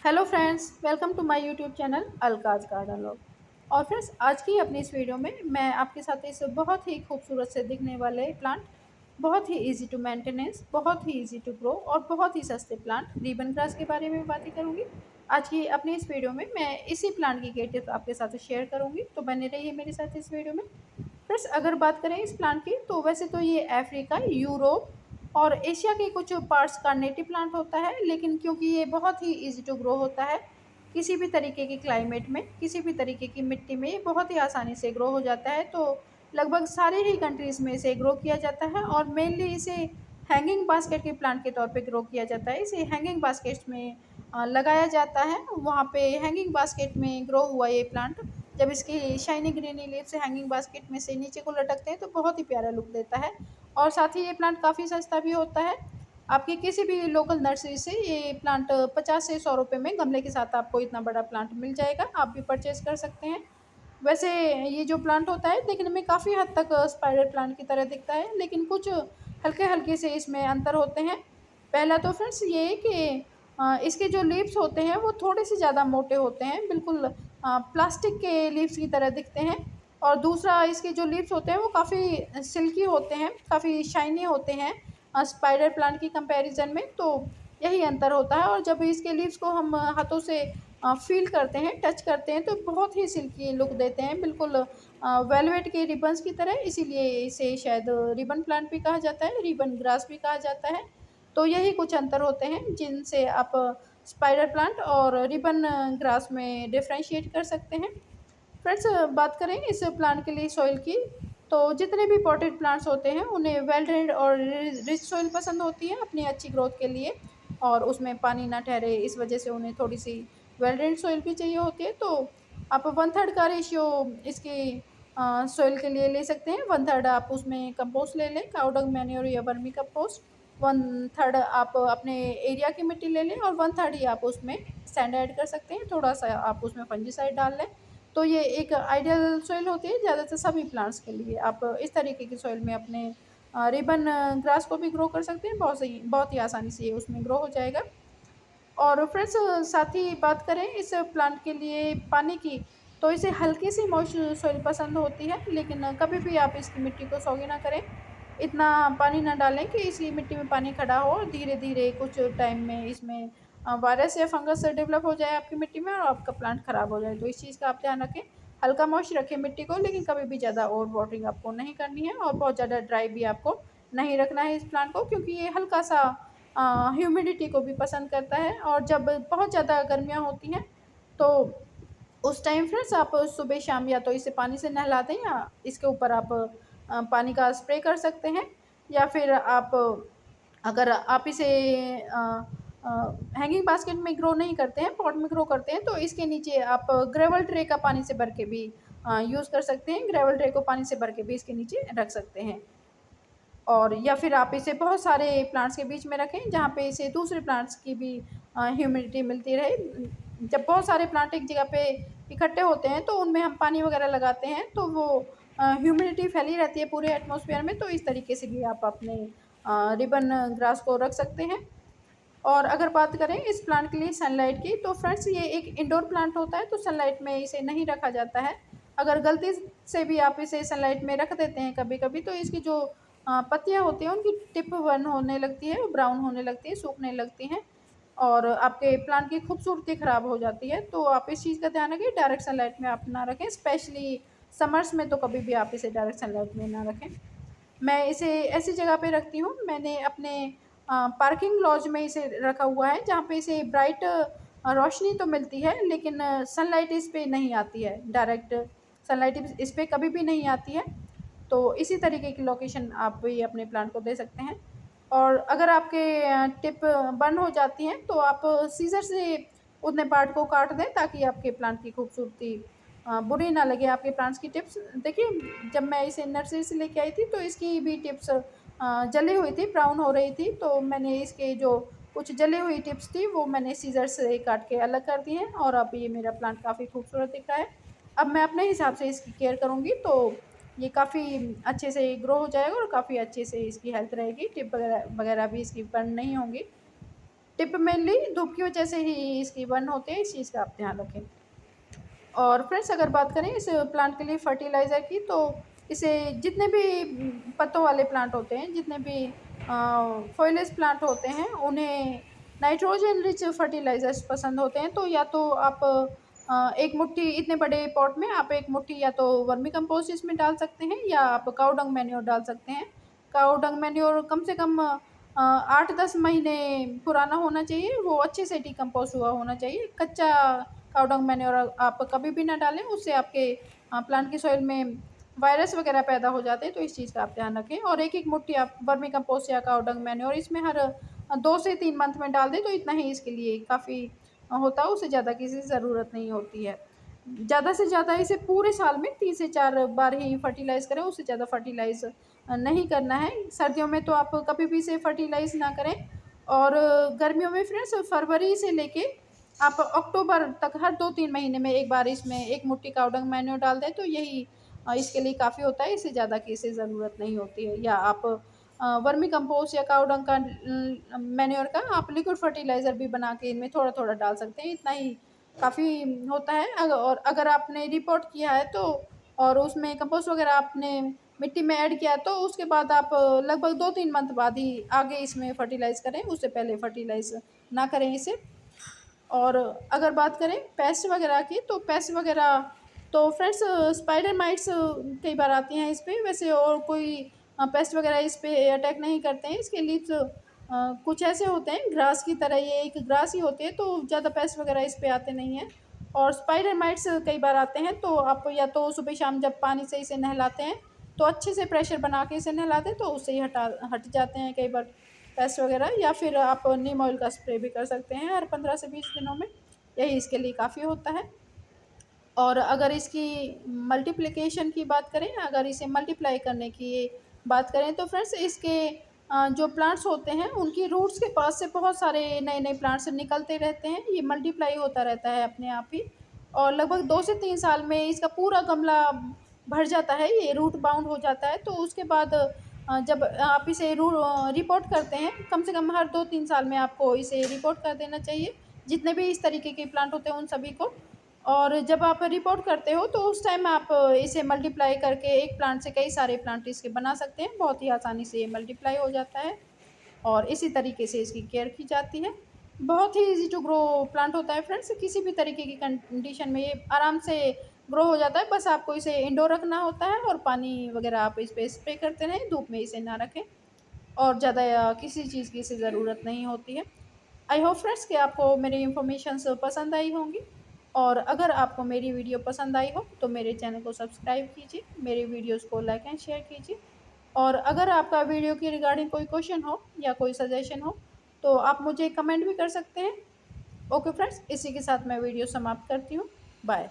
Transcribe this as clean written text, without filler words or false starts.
Hello friends, welcome to my YouTube channel Alka's garden log. और friends, आज की अपनी इस वीडियो में मैं आपके साथ इस बहुत ही खूबसूरत से दिखने वाले प्लांट, बहुत ही इजी टू मेंटेनेंस, बहुत ही इजी टू ग्रो और बहुत ही सस्ते प्लांट रिबन ग्रास के बारे में बातें करूंगी। आज की अपनी इस वीडियो में मैं इसी प्लांट की केयर टिप्स आपके साथ शेयर करूंगी, तो बने रहिए मेरे साथ इस वीडियो में। फ्रेंड्स, अगर बात करें इस प्लांट की, तो वैसे तो ये अफ्रीका, यूरोप और एशिया के कुछ पार्ट्स का नेटिव प्लांट होता है, लेकिन क्योंकि ये बहुत ही इजी टू ग्रो होता है, किसी भी तरीके के क्लाइमेट में, किसी भी तरीके की मिट्टी में ये बहुत ही आसानी से ग्रो हो जाता है। तो लगभग सारे ही कंट्रीज़ में इसे ग्रो किया जाता है और मेनली इसे हैंगिंग बास्केट के प्लांट के तौर पे ग्रो किया जाता है। इसे हैंगिंग बास्केट्स में लगाया जाता है। वहाँ पे हैंगिंग बास्केट में ग्रो हुआ ये प्लांट, जब इसकी shiny greeny leaves hanging basket में से नीचे को लटकते हैं तो बहुत ही प्यारा लुक देता है। और साथ ही ये प्लांट काफ़ी सस्ता भी होता है। आपकी किसी भी लोकल नर्सरी से ये प्लांट 50 से 100 रुपये में गमले के साथ आपको इतना बड़ा प्लांट मिल जाएगा, आप भी परचेज कर सकते हैं। वैसे ये जो प्लांट होता है देखने में काफ़ी हद तक स्पाइडर प्लांट की तरह दिखता है, लेकिन कुछ हल्के हल्के से इसमें अंतर होते हैं। पहला तो फ्रेंड्स ये कि इसके जो लीव्स होते हैं वो थोड़े से ज़्यादा मोटे होते हैं, बिल्कुल प्लास्टिक के लीव्स की तरह दिखते हैं। और दूसरा, इसके जो लीव्स होते हैं वो काफ़ी सिल्की होते हैं, काफ़ी शाइनी होते हैं स्पाइडर प्लांट की कंपैरिजन में। तो यही अंतर होता है। और जब इसके लीव्स को हम हाथों से फील करते हैं, टच करते हैं, तो बहुत ही सिल्की लुक देते हैं, बिल्कुल वेलवेट के रिबन्स की तरह। इसीलिए इसे शायद रिबन प्लांट भी कहा जाता है, रिबन ग्रास भी कहा जाता है। तो यही कुछ अंतर होते हैं जिनसे आप स्पाइडर प्लांट और रिबन ग्रास में डिफ्रेंशिएट कर सकते हैं। फ्रेंड्स, बात करें इस प्लांट के लिए सॉइल की, तो जितने भी पॉटेड प्लांट्स होते हैं उन्हें वेल ड्रेन्ड और रिच सॉइल पसंद होती है अपनी अच्छी ग्रोथ के लिए, और उसमें पानी ना ठहरे इस वजह से उन्हें थोड़ी सी वेल ड्रेन्ड सॉइल भी चाहिए होती है। तो आप 1/3 का रेशियो इसकी सॉइल के लिए ले सकते हैं। 1/3 आप उसमें कंपोस्ट ले लें, काउडंग मैन्योर या वर्मी कंपोस्ट। 1/3 आप अपने एरिया की मिट्टी ले लें और 1/3 ही आप उसमें सैंड ऐड कर सकते हैं। थोड़ा सा आप उसमें फंजीसाइड डाल लें। तो ये एक आइडियल सॉइल होती है ज़्यादातर सभी प्लांट्स के लिए। आप इस तरीके की सॉइल में अपने रिबन ग्रास को भी ग्रो कर सकते हैं, बहुत ही आसानी से ये उसमें ग्रो हो जाएगा। और फ्रेंड्स, साथ ही बात करें इस प्लांट के लिए पानी की, तो इसे हल्की सी मॉइस्चर सॉइल पसंद होती है, लेकिन कभी भी आप इसकी मिट्टी को सॉगी ना करें। इतना पानी ना डालें कि इसकी मिट्टी में पानी खड़ा हो और धीरे धीरे कुछ टाइम में इसमें वायरस या फंगस डेवलप हो जाए आपकी मिट्टी में और आपका प्लांट ख़राब हो जाए। तो इस चीज़ का आप ध्यान रखें। हल्का मॉइस्चर रखें मिट्टी को, लेकिन कभी भी ज़्यादा ओवर वाटरिंग आपको नहीं करनी है और बहुत ज़्यादा ड्राई भी आपको नहीं रखना है इस प्लांट को, क्योंकि ये हल्का सा ह्यूमिडिटी को भी पसंद करता है। और जब बहुत ज़्यादा गर्मियाँ होती हैं तो उस टाइम फ्रेंड्स आप सुबह शाम या तो इसे पानी से नहला दें, या इसके ऊपर आप पानी का स्प्रे कर सकते हैं। या फिर आप, अगर आप इसे हैंगिंग बास्केट में ग्रो नहीं करते हैं, पॉट में ग्रो करते हैं, तो इसके नीचे आप ग्रेवल ट्रे का पानी से भर के भी यूज़ कर सकते हैं। ग्रेवल ट्रे को पानी से भर के भी इसके नीचे रख सकते हैं। और या फिर आप इसे बहुत सारे प्लांट्स के बीच में रखें, जहाँ पे इसे दूसरे प्लांट्स की भी ह्यूमिडिटी मिलती रहे। जब बहुत सारे प्लांट एक जगह पे इकट्ठे होते हैं तो उनमें हम पानी वगैरह लगाते हैं, तो वो ह्यूमिडिटी फैली रहती है पूरे एटमॉस्फेयर में। तो इस तरीके से भी आप अपने रिबन ग्रास को रख सकते हैं। और अगर बात करें इस प्लांट के लिए सनलाइट की, तो फ्रेंड्स ये एक इंडोर प्लांट होता है, तो सनलाइट में इसे नहीं रखा जाता है। अगर गलती से भी आप इसे सनलाइट में रख देते हैं कभी कभी, तो इसकी जो पत्तियाँ होती हैं उनकी टिप बर्न होने लगती है, ब्राउन होने लगती है, सूखने लगती हैं, और आपके प्लांट की खूबसूरती ख़राब हो जाती है। तो आप इस चीज़ का ध्यान रखें, डायरेक्ट सनलाइट में आप ना रखें, स्पेशली समर्स में तो कभी भी आप इसे डायरेक्ट सनलाइट में ना रखें। मैं इसे ऐसी जगह पे रखती हूँ, मैंने अपने पार्किंग लॉज में इसे रखा हुआ है, जहाँ पे इसे ब्राइट रोशनी तो मिलती है, लेकिन सनलाइट इस पे नहीं आती है, डायरेक्ट सनलाइट इस पे कभी भी नहीं आती है। तो इसी तरीके की लोकेशन आप भी अपने प्लांट को दे सकते हैं। और अगर आपके टिप बंद हो जाती हैं तो आप सीजर से उतने पार्ट को काट दें, ताकि आपके प्लांट की खूबसूरती बुरी ना लगे आपके प्लांट्स की टिप्स। देखिए, जब मैं इसे नर्सरी से लेके आई थी तो इसकी भी टिप्स जली हुई थी, ब्राउन हो रही थी, तो मैंने इसके जो कुछ जली हुई टिप्स थी वो मैंने सीजर से काट के अलग कर दी हैं, और अब ये मेरा प्लांट काफ़ी खूबसूरत दिख रहा है। अब मैं अपने हिसाब से इसकी केयर करूँगी तो ये काफ़ी अच्छे से ग्रो हो जाएगा और काफ़ी अच्छे से इसकी हेल्थ रहेगी, टिप वगैरह वगैरह भी इसकी बर्न नहीं होंगी। टिप मेनली धूप की वजह से ही इसकी बर्न होते हैं, इस चीज़ का आप ध्यान रखें। और फ्रेंड्स अगर बात करें इस प्लांट के लिए फर्टिलाइज़र की, तो इसे जितने भी पत्तों वाले प्लांट होते हैं, जितने भी फॉइलेज प्लांट होते हैं, उन्हें नाइट्रोजन रिच फर्टिलाइज़र्स पसंद होते हैं। तो या तो आप एक मुट्ठी इतने बड़े पॉट में आप एक मुट्ठी या तो वर्मी कंपोस्ट इसमें डाल सकते हैं, या आप काऊ डंग मैन्योर डाल सकते हैं। काऊ डंग मैन्योर कम से कम 8-10 महीने पुराना होना चाहिए, वो अच्छे से डिकम्पोज़ हुआ होना चाहिए। कच्चा काऊ डंग मैन्योर आप कभी भी ना डालें, उससे आपके प्लांट की सॉइल में वायरस वगैरह पैदा हो जाते हैं, तो इस चीज़ का आप ध्यान रखें। और एक-एक मुट्ठी आप वर्मी कंपोस्ट या काऊ डंग मैन्योर इसमें हर 2 से 3 मंथ में डाल दें, तो इतना ही इसके लिए काफ़ी होता है, उससे ज़्यादा किसी ज़रूरत नहीं होती है। ज़्यादा से ज़्यादा इसे पूरे साल में 3 से 4 बार ही फर्टिलाइज़ करें, उससे ज़्यादा फर्टिलाइज़ नहीं करना है। सर्दियों में तो आप कभी भी इसे फर्टिलाइज़ ना करें। और गर्मियों में फ्रेंड्स फरवरी से लेके आप अक्टूबर तक हर 2-3 महीने में एक बार इसमें एक मुट्ठी काऊ डंग मैन्योर डाल दें, तो यही इसके लिए काफ़ी होता है, इससे ज़्यादा की इसे ज़रूरत नहीं होती है। या आप वर्मी कंपोस्ट या काऊ डंग का मैन्योर का आप लिक्विड फर्टिलाइज़र भी बना के इनमें थोड़ा-थोड़ा डाल सकते हैं, इतना ही काफ़ी होता है। और अगर आपने रिपोर्ट किया है तो, और उसमें कंपोस्ट वगैरह आपने मिट्टी में ऐड किया, तो उसके बाद आप लगभग 2-3 मंथ बाद ही आगे इसमें फर्टिलाइज़ करें, उससे पहले फर्टिलाइज़ ना करें इसे। और अगर बात करें पेस्ट वगैरह की, तो पेस्ट वगैरह तो फ्रेंड्स स्पाइडर माइट्स कई बार आती हैं इस पे, वैसे और कोई पेस्ट वगैरह इस पे अटैक नहीं करते हैं। इसके लीव्स कुछ ऐसे होते हैं ग्रास की तरह, ये एक ग्रास ही होती है, तो ज़्यादा पेस्ट वगैरह इस पे आते नहीं हैं। और स्पाइडर माइट्स कई बार आते हैं, तो आप या तो सुबह शाम जब पानी से इसे नहलाते हैं, तो अच्छे से प्रेशर बना के इसे नहला दें, तो उससे ही हट जाते हैं कई बार पेस्ट वगैरह। या फिर आप नीम ऑयल का स्प्रे भी कर सकते हैं हर 15 से 20 दिनों में, यही इसके लिए काफ़ी होता है। और अगर इसकी मल्टीप्लिकेशन की बात करें, अगर इसे मल्टीप्लाई करने की बात करें, तो फ्रेंड्स इसके जो प्लांट्स होते हैं उनकी रूट्स के पास से बहुत सारे नए-नए प्लांट्स निकलते रहते हैं, ये मल्टीप्लाई होता रहता है अपने आप ही। और लगभग 2 से 3 साल में इसका पूरा गमला भर जाता है, ये रूट बाउंड हो जाता है। तो उसके बाद जब आप इसे रिपोर्ट करते हैं, कम से कम हर 2-3 साल में आपको इसे रिपोर्ट कर देना चाहिए, जितने भी इस तरीके के प्लांट होते हैं उन सभी को। और जब आप रिपोर्ट करते हो, तो उस टाइम आप इसे मल्टीप्लाई करके एक प्लांट से कई सारे प्लांट इसके बना सकते हैं, बहुत ही आसानी से ये मल्टीप्लाई हो जाता है। और इसी तरीके से इसकी केयर की जाती है। बहुत ही ईज़ी टू ग्रो प्लांट होता है फ्रेंड्स, किसी भी तरीके की कंडीशन में ये आराम से ग्रो हो जाता है। बस आपको इसे इंडोर रखना होता है, और पानी वगैरह आप इस पे स्प्रे करते रहें, धूप में इसे ना रखें, और ज़्यादा किसी चीज़ की इसे ज़रूरत नहीं होती है। आई होप फ्रेंड्स कि आपको मेरी इन्फॉर्मेशंस पसंद आई होंगी। और अगर आपको मेरी वीडियो पसंद आई हो, तो मेरे चैनल को सब्सक्राइब कीजिए, मेरे वीडियोज़ को लाइक एंड शेयर कीजिए। और अगर आपका वीडियो की रिगार्डिंग कोई क्वेश्चन हो या कोई सजेशन हो, तो आप मुझे कमेंट भी कर सकते हैं। ओके फ्रेंड्स, इसी के साथ मैं वीडियो समाप्त करती हूँ। बाय।